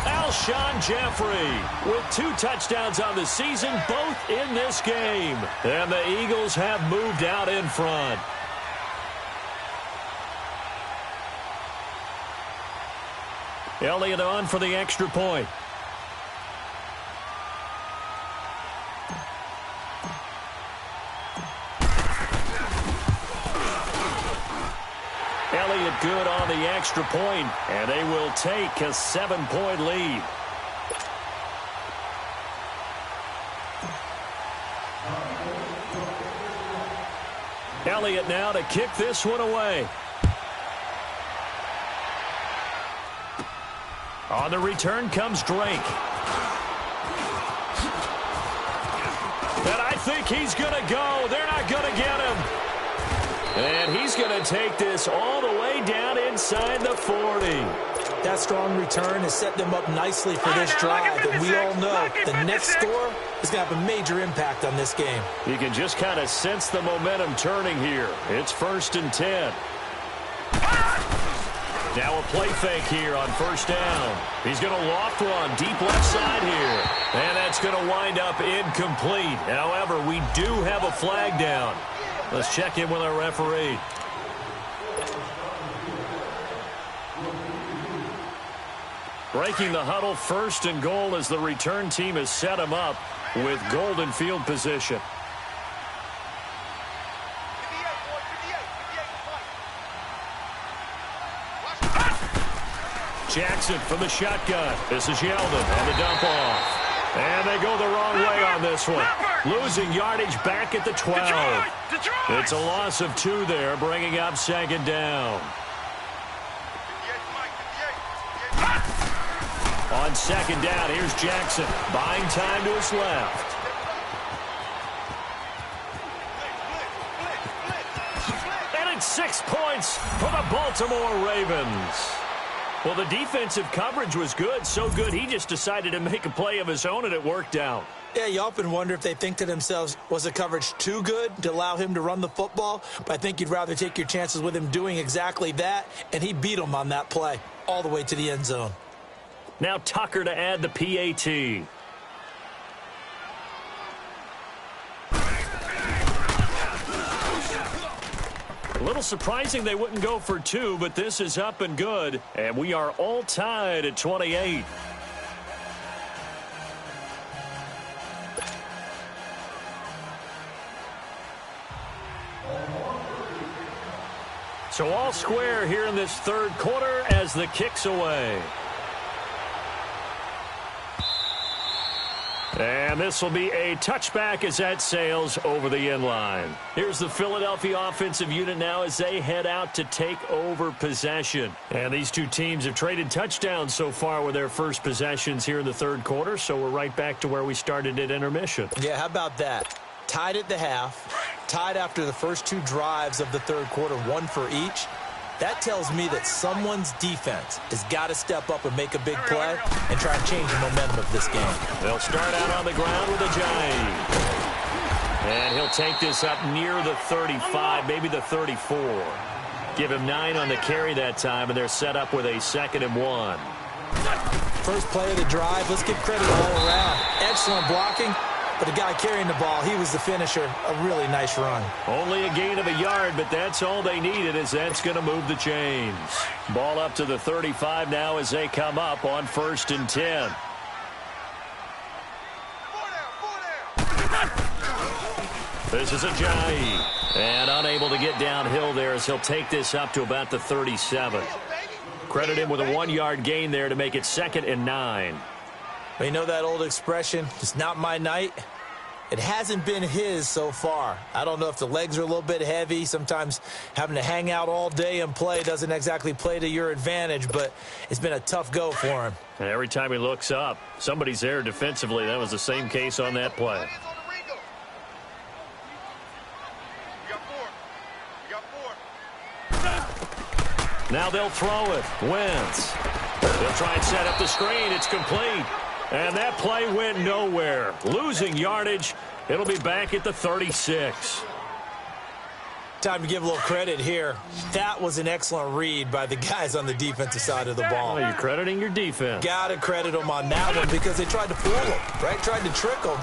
Alshon Jeffrey with 2 touchdowns on the season, both in this game. And the Eagles have moved out in front. Elliott on for the extra point. Elliott good on the extra point, and they will take a 7-point lead. Elliott now to kick this one away. On the return comes Drake. And I think he's going to go. They're not going to get him. And he's going to take this all the way down inside the 40. That strong return has set them up nicely for this drive. And we all know the next score is going to have a major impact on this game. You can just kind of sense the momentum turning here. It's 1st and 10. Now a play fake here on 1st down. He's going to loft one deep left side here. And that's going to wind up incomplete. However, we do have a flag down. Let's check in with our referee. Breaking the huddle, 1st and goal as the return team has set him up with golden field position. Jackson from the shotgun. This is Yeldon on the dump off. And they go the wrong way on this one. Losing yardage back at the 12. It's a loss of 2 there, bringing up 2nd down. On 2nd down, here's Jackson. Buying time to his left. And it's 6 points for the Baltimore Ravens. Well, the defensive coverage was good, so good he just decided to make a play of his own, and it worked out. Yeah, you often wonder if they think to themselves, was the coverage too good to allow him to run the football? But I think you'd rather take your chances with him doing exactly that, and he beat him on that play all the way to the end zone. Now Tucker to add the PAT. A little surprising they wouldn't go for 2, but this is up and good, and we are all tied at 28. So all square here in this 3rd quarter as the kick's away. And this will be a touchback as that sails over the end line. Here's the Philadelphia offensive unit now as they head out to take over possession. And these two teams have traded touchdowns so far with their first possessions here in the 3rd quarter, so we're right back to where we started at intermission. Yeah, how about that? Tied at the half, tied after the first 2 drives of the 3rd quarter, 1 for each. That tells me that someone's defense has got to step up and make a big play and try and change the momentum of this game. They'll start out on the ground with a giant. And he'll take this up near the 35, maybe the 34. Give him 9 on the carry that time, and they're set up with a 2nd and 1. First play of the drive, let's give credit all around. Excellent blocking. But the guy carrying the ball, he was the finisher. A really nice run. Only a gain of a yard, but that's all they needed, as that's going to move the chains. Ball up to the 35 now as they come up on 1st and 10. This is Ajayi. And unable to get downhill there as he'll take this up to about the 37. Credit him with a 1-yard gain there to make it 2nd and 9. But you know that old expression, it's not my night? It hasn't been his so far. I don't know if the legs are a little bit heavy. Sometimes having to hang out all day and play doesn't exactly play to your advantage, but it's been a tough go for him. And every time he looks up, somebody's there defensively. That was the same case on that play. Now they'll throw it. Wentz. They'll try and set up the screen. It's complete. And that play went nowhere. Losing yardage. It'll be back at the 36. Time to give a little credit here. That was an excellent read by the guys on the defensive side of the ball. Oh, you're crediting your defense. Got to credit them on that one because they tried to fool him, right? Tried to trick him.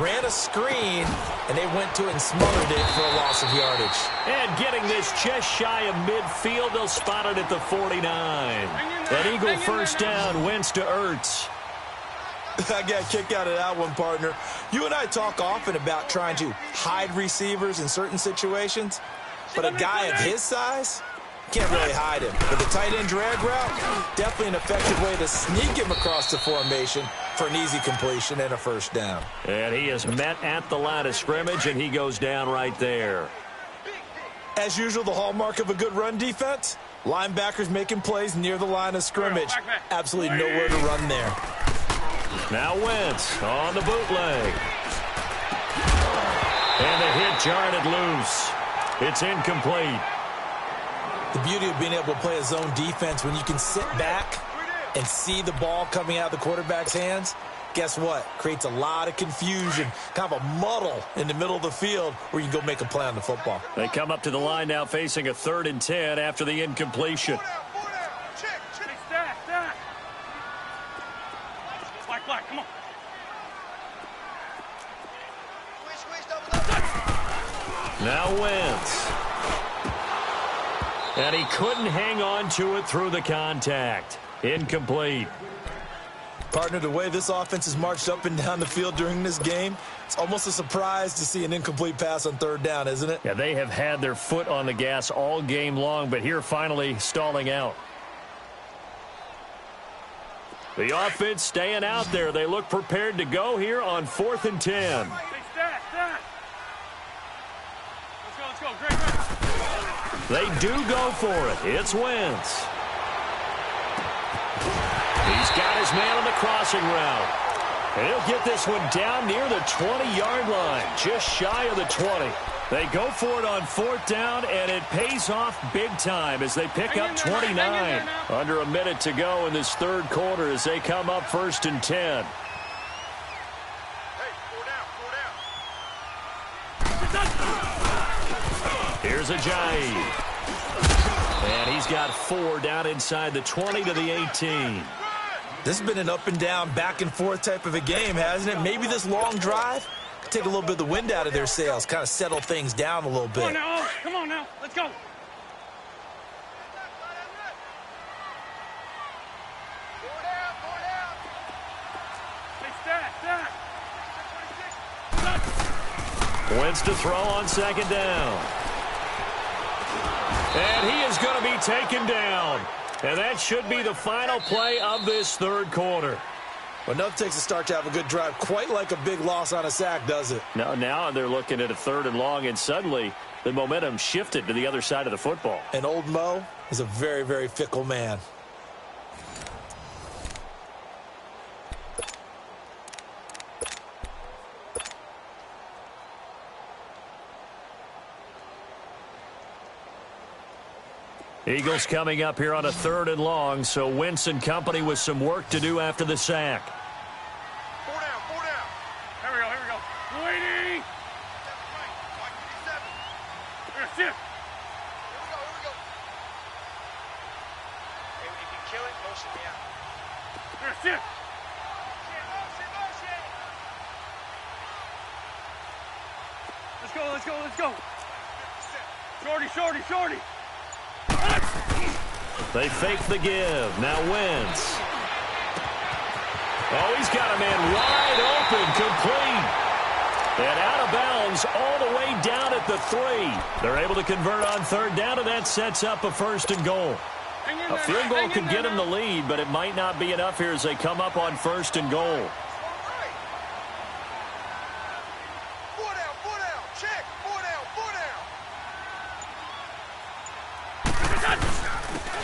Ran a screen, and they went to it and smothered it for a loss of yardage. And getting this just shy of midfield, they'll spot it at the 49. An Eagle first down, Wentz to Ertz. I got a kick out of that one, partner. You and I talk often about trying to hide receivers in certain situations, but a guy of his size, Can't really hide him. But the tight end drag route, definitely an effective way to sneak him across the formation for an easy completion and a first down. And he is met at the line of scrimmage, and he goes down right there. As usual, the hallmark of a good run defense, linebackers making plays near the line of scrimmage. Absolutely nowhere to run there. Now Wentz on the bootleg. And the hit jarred it loose. It's incomplete. The beauty of being able to play a zone defense when you can sit back and see the ball coming out of the quarterback's hands, guess what? Creates a lot of confusion, kind of a muddle in the middle of the field where you can go make a play on the football. They come up to the line now facing a 3rd and 10 after the incompletion. Black, come on. Now Wentz. And he couldn't hang on to it through the contact. Incomplete. Partner, the way this offense has marched up and down the field during this game, it's almost a surprise to see an incomplete pass on 3rd down, isn't it? Yeah, they have had their foot on the gas all game long, but here finally stalling out. The offense staying out there. They look prepared to go here on 4th and 10. Hey, stat. Let's go. Great. They do go for it. It's Wentz. He's got his man on the crossing route. And he'll get this one down near the 20-yard line, just shy of the 20. They go for it on 4th down, and it pays off big time as they pick up 29. Under a minute to go in this 3rd quarter as they come up 1st and 10. Here's Ajayi. And he's got 4 down inside the 20 to the 18. This has been an up and down, back and forth type of a game, hasn't it? Maybe this long drive could take a little bit of the wind out of their sails, kind of settle things down a little bit. Come on now. Let's go. Wentz to throw on 2nd down. And he is going to be taken down. And that should be the final play of this 3rd quarter. Well, nothing takes a start to have a good drive, quite like a big loss on a sack, does it? Now they're looking at a 3rd and long, and suddenly the momentum shifted to the other side of the football. And old Mo is a very, very fickle man. Eagles coming up here on a 3rd and long, so Wentz and company with some work to do after the sack. 4 down. Here we go. Waiting. Shift. Here we go. Hey, when you can kill it, motion me out. Shift. Let's go. Shorty. They fake the give. Now Wentz. Oh, he's got a man wide open, complete. And out of bounds all the way down at the 3. They're able to convert on 3rd down, and that sets up a 1st and goal. A field goal could get them the lead, but it might not be enough here as they come up on 1st and goal. 4 down. Check. 4 down.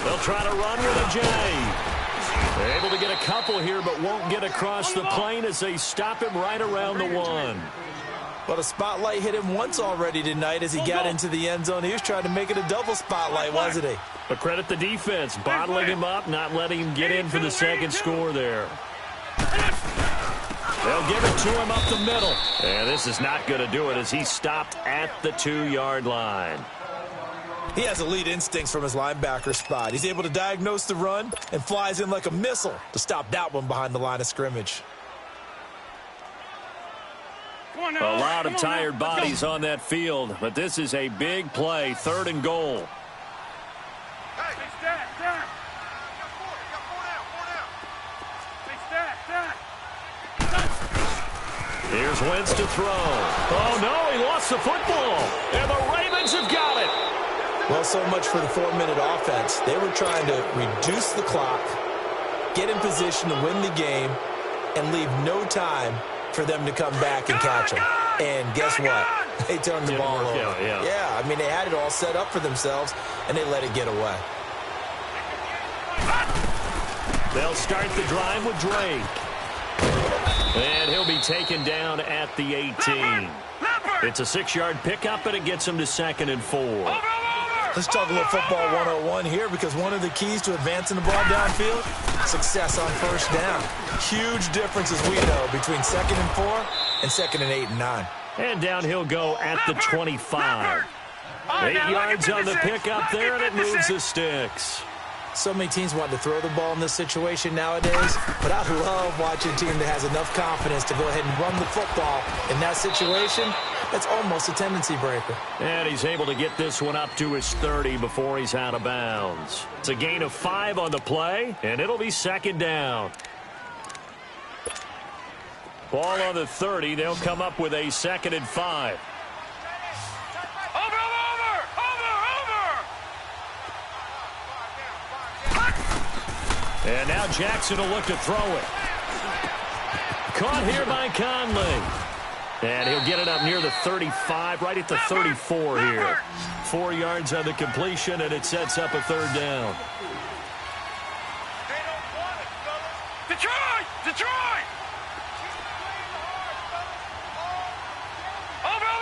They'll try to run with Ajayi. They're able to get a couple here, but won't get across the plane as they stop him right around the 1. Well, the spotlight hit him once already tonight as he got into the end zone. He was trying to make it a double spotlight, wasn't he? But credit the defense, bottling him up, not letting him get in for the 2nd score there. They'll give it to him up the middle. And this is not going to do it as he stopped at the 2-yard line. He has elite instincts from his linebacker spot. He's able to diagnose the run and flies in like a missile to stop that one behind the line of scrimmage. A lot of tired bodies on that field, but this is a big play, 3rd and goal. Hey, stat. Got 4 down. Here's Wentz to throw. Oh, no, he lost the football. And the Ravens have got it. Well, so much for the 4-minute offense. They were trying to reduce the clock, get in position to win the game, and leave no time for them to come back and catch them. And guess what? They turned the ball over. Yeah, I mean, they had it all set up for themselves, and they let it get away. They'll start the drive with Drake. And he'll be taken down at the 18. It's a 6-yard pickup, and it gets him to 2nd and 4. Let's talk a little football 101 here, because one of the keys to advancing the ball downfield, success on first down. Huge difference, as we know, between 2nd and 4 and 2nd and 8 and 9. And down he'll go at the 25. 8 yards on the pickup there, and it moves the sticks. So many teams want to throw the ball in this situation nowadays, but I love watching a team that has enough confidence to go ahead and run the football in that situation. That's almost a tendency breaker. And he's able to get this one up to his 30 before he's out of bounds. It's a gain of 5 on the play, and it'll be 2nd down. Ball on the 30. They'll come up with a 2nd and 5. And now Jackson will look to throw it. Caught here by Conley. And he'll get it up near the 35, right at the 34 here. 4 yards on the completion, and it sets up a 3rd down. Detroit! Detroit! Over!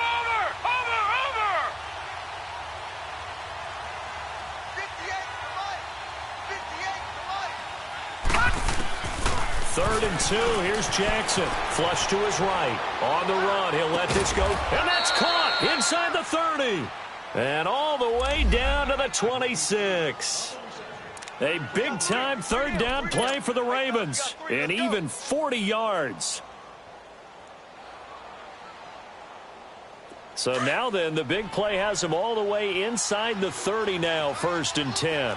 3rd and 2. Here's Jackson. Flush to his right. On the run. He'll let this go. And that's caught inside the 30. And all the way down to the 26. A big-time 3rd down play for the Ravens. And even 40 yards. So now then, the big play has him all the way inside the 30 now, 1st and 10.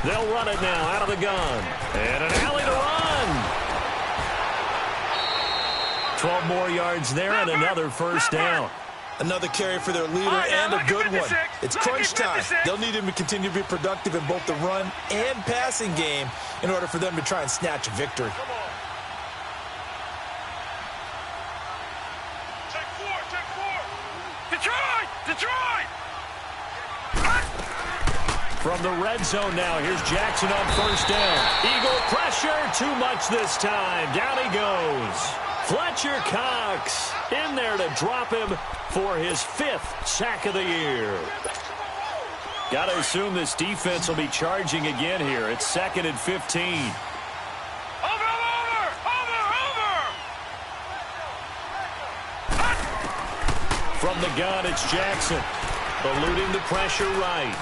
They'll run it now out of the gun. And an alley to run. 12 more yards there and another 1st down. Another carry for their leader and a good one. It's crunch time. They'll need him to continue to be productive in both the run and passing game in order for them to try and snatch a victory. Detroit! From the red zone now, here's Jackson on 1st down. Eagle pressure, too much this time. Down he goes. Fletcher Cox in there to drop him for his 5th sack of the year. Got to assume this defense will be charging again here. It's 2nd and 15. Over! From the gun, it's Jackson. Eluding the pressure right.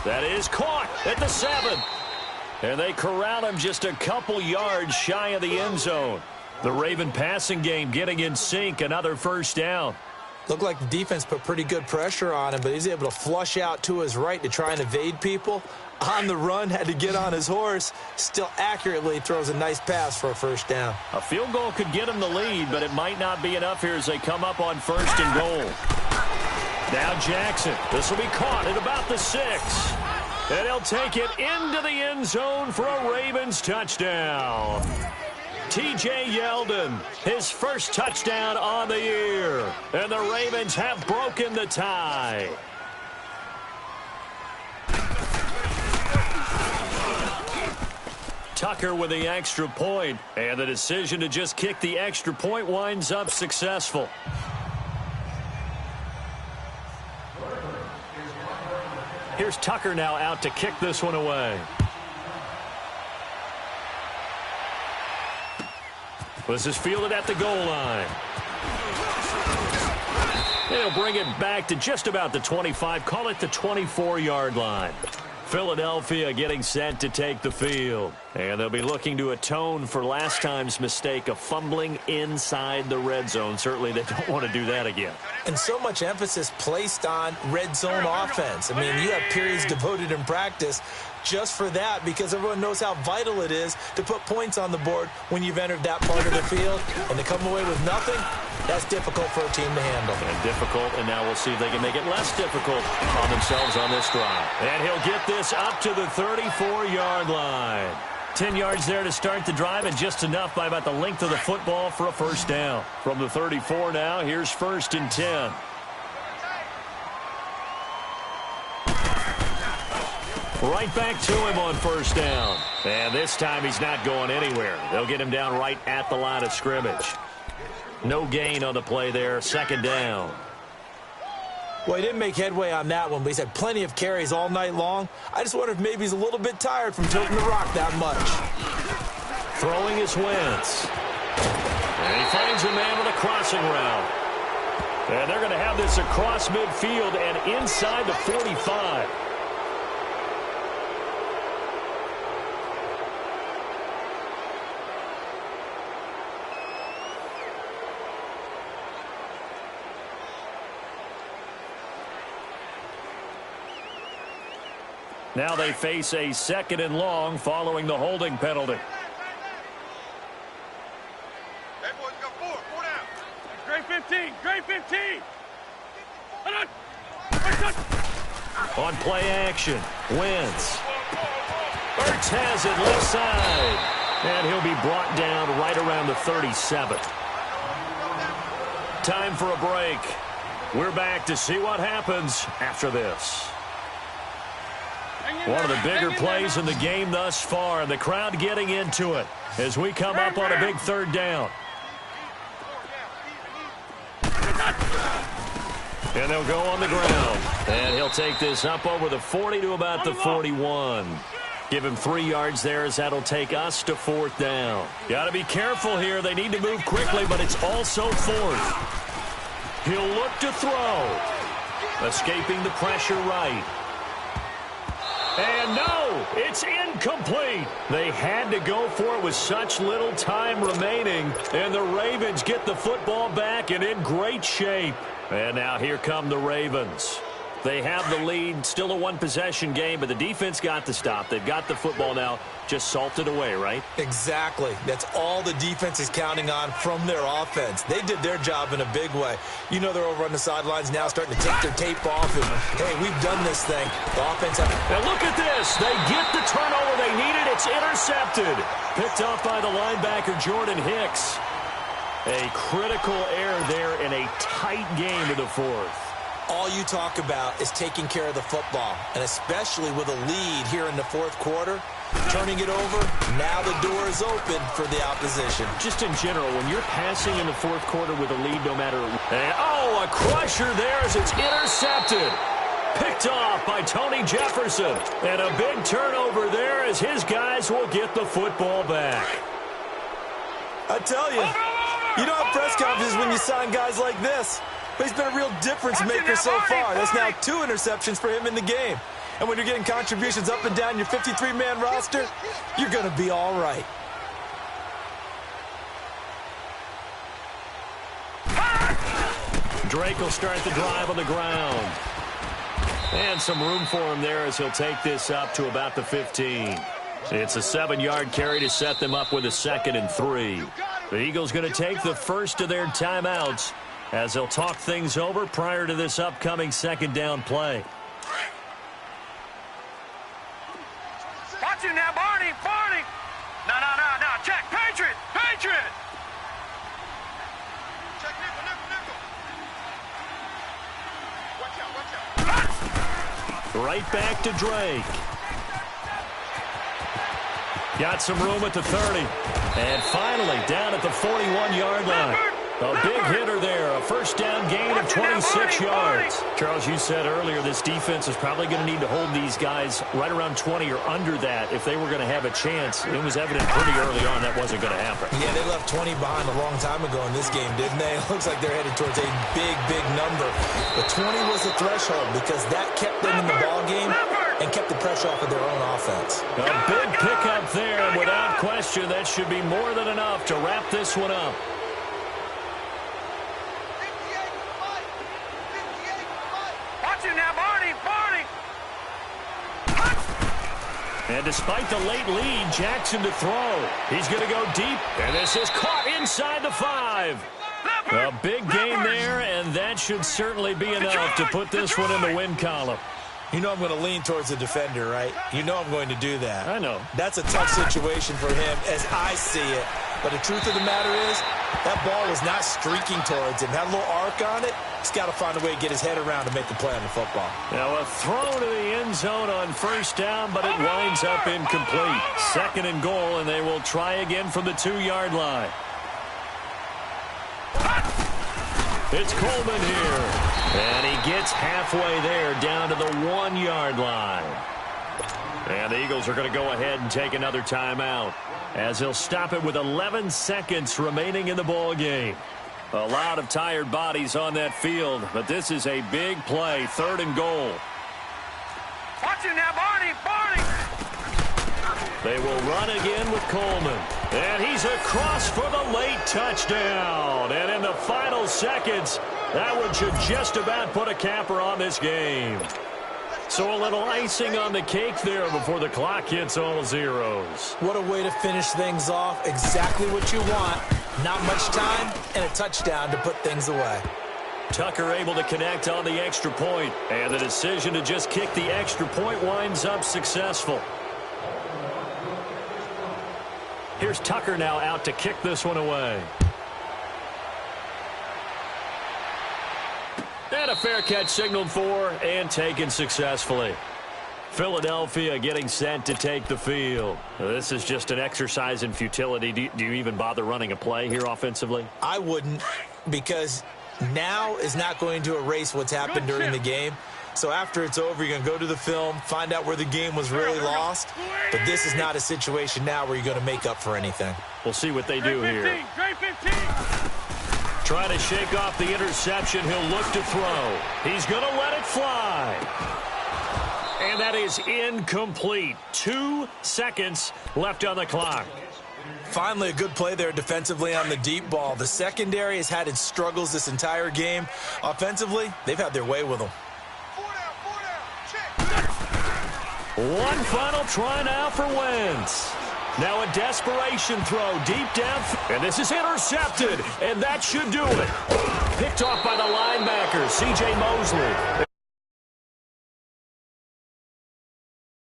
That is caught at the 7. And they corral him just a couple yards shy of the end zone. The Raven passing game getting in sync. Another 1st down. Looked like the defense put pretty good pressure on him, but he's able to flush out to his right to try and evade people. On the run, had to get on his horse. Still accurately throws a nice pass for a 1st down. A field goal could get him the lead, but it might not be enough here as they come up on 1st and goal. Now Jackson. This will be caught at about the 6. And he'll take it into the end zone for a Ravens touchdown. T.J. Yeldon, his 1st touchdown on the year. And the Ravens have broken the tie. Tucker with the extra point, and the decision to just kick the extra point winds up successful. Here's Tucker now out to kick this one away. This is fielded at the goal line. He'll bring it back to just about the 25, call it the 24-yard line. Philadelphia getting set to take the field. And they'll be looking to atone for last time's mistake of fumbling inside the red zone. Certainly they don't want to do that again. And so much emphasis placed on red zone offense. I mean, you have periods devoted in practice just for that, because everyone knows how vital it is to put points on the board when you've entered that part of the field. And to come away with nothing, That's difficult for a team to handle. And difficult, and now we'll see if they can make it less difficult on themselves on this drive. And he'll get this up to the 34-yard line. 10 yards there to start the drive, and just enough by about the length of the football for a first down. From the 34 now, here's 1st and 10. Right back to him on first down. And this time he's not going anywhere. They'll get him down right at the line of scrimmage. No gain on the play there. 2nd down. Well, he didn't make headway on that one, but he's had plenty of carries all night long. I just wonder if maybe he's a little bit tired from tilting the rock that much. Throwing his Wentz. And he finds a man with a crossing route. And they're going to have this across midfield and inside the 45. Now they face a 2nd and long following the holding penalty. That boy's got four down. Great 15. Great 15. On play action, Wentz. Ertz has it left side. And he'll be brought down right around the 37. Time for a break. We're back to see what happens after this. One of the bigger plays in the game thus far, and the crowd getting into it as we come up on a big 3rd down. And they'll go on the ground. And he'll take this up over the 40 to about the 41. Give him 3 yards there as that'll take us to 4th down. Got to be careful here. They need to move quickly, but it's also 4th. He'll look to throw. Escaping the pressure right. And no, it's incomplete. They had to go for it with such little time remaining. And the Ravens get the football back and in great shape. And now here come the Ravens. They have the lead, still a one-possession game, but the defense got the stop. They've got the football now, just salted away, right? Exactly. That's all the defense is counting on from their offense. They did their job in a big way. You know they're over on the sidelines now starting to take their tape off and, hey, we've done this thing. The offense... Now look at this. They get the turnover they needed. It's intercepted. Picked off by the linebacker, Jordan Hicks. A critical error there in a tight game in the 4th. All you talk about is taking care of the football, and especially with a lead here in the 4th quarter, turning it over, now the door is open for the opposition. Just in general, when you're passing in the 4th quarter with a lead, no matter... Oh, a crusher there as it's intercepted. Picked off by Tony Jefferson. And a big turnover there as his guys will get the football back. I tell you, you don't have press conferences when you sign guys like this. But he's been a real difference maker so far. That's now 2 interceptions for him in the game. And when you're getting contributions up and down your 53-man roster, you're going to be all right. Drake will start the drive on the ground. And some room for him there as he'll take this up to about the 15. It's a 7-yard carry to set them up with a 2nd and 3. The Eagles going to take the first of their timeouts as they'll talk things over prior to this upcoming 2nd down play. Watch it now, Barney. No. Check. Patriot. Check nickel. Watch out. Right back to Drake. Got some room at the 30. And finally down at the 41-yard line. A big hitter there, a first down gain of 26 yards. Charles, you said earlier this defense is probably going to need to hold these guys right around 20 or under that if they were going to have a chance. It was evident pretty early on that wasn't going to happen. Yeah, they left 20 behind a long time ago in this game, didn't they? It looks like they're headed towards a big number. But 20 was the threshold because that kept them in the ball game and kept the pressure off of their own offense. A big pickup there, and without question, that should be more than enough to wrap this one up. And despite the late lead, Jackson to throw. He's going to go deep, and this is caught inside the 5. A big game there, and that should certainly be enough to put this one in the win column. You know I'm going to lean towards the defender, right? You know I'm going to do that. I know. That's a tough situation for him as I see it. But the truth of the matter is, that ball was not streaking towards him. Had a little arc on it. He's got to find a way to get his head around to make the play on the football. Now a throw to the end zone on first down, but it winds up incomplete. 2nd and goal, and they will try again from the 2-yard line. It's Coleman here. And he gets halfway there down to the 1-yard line. And the Eagles are going to go ahead and take another timeout as they'll stop it with 11 seconds remaining in the ball game. A lot of tired bodies on that field, but this is a big play. 3rd and goal. Watch it now, Barney. Barney. They will run again with Coleman. And he's across for the late touchdown. And in the final seconds, that one should just about put a capper on this game. So a little icing on the cake there before the clock hits all zeros. What a way to finish things off. Exactly what you want. Not much time and a touchdown to put things away. Tucker able to connect on the extra point. And the decision to just kick the extra point winds up successful. Here's Tucker now out to kick this one away. And a fair catch signaled for and taken successfully. Philadelphia getting set to take the field. This is just an exercise in futility. Do you even bother running a play here offensively? I wouldn't, because now is not going to erase what's happened during the game. So after it's over, you're going to go to the film, find out where the game was really lost. But this is not a situation now where you're going to make up for anything. We'll see what they do here. Trying to shake off the interception. He'll look to throw. He's going to let it fly. And that is incomplete. 2 seconds left on the clock. Finally, a good play there defensively on the deep ball. The secondary has had its struggles this entire game. Offensively, they've had their way with them. One final try now for Wentz. Now a desperation throw deep down. And this is intercepted. And that should do it. Picked off by the linebacker, C.J. Mosley.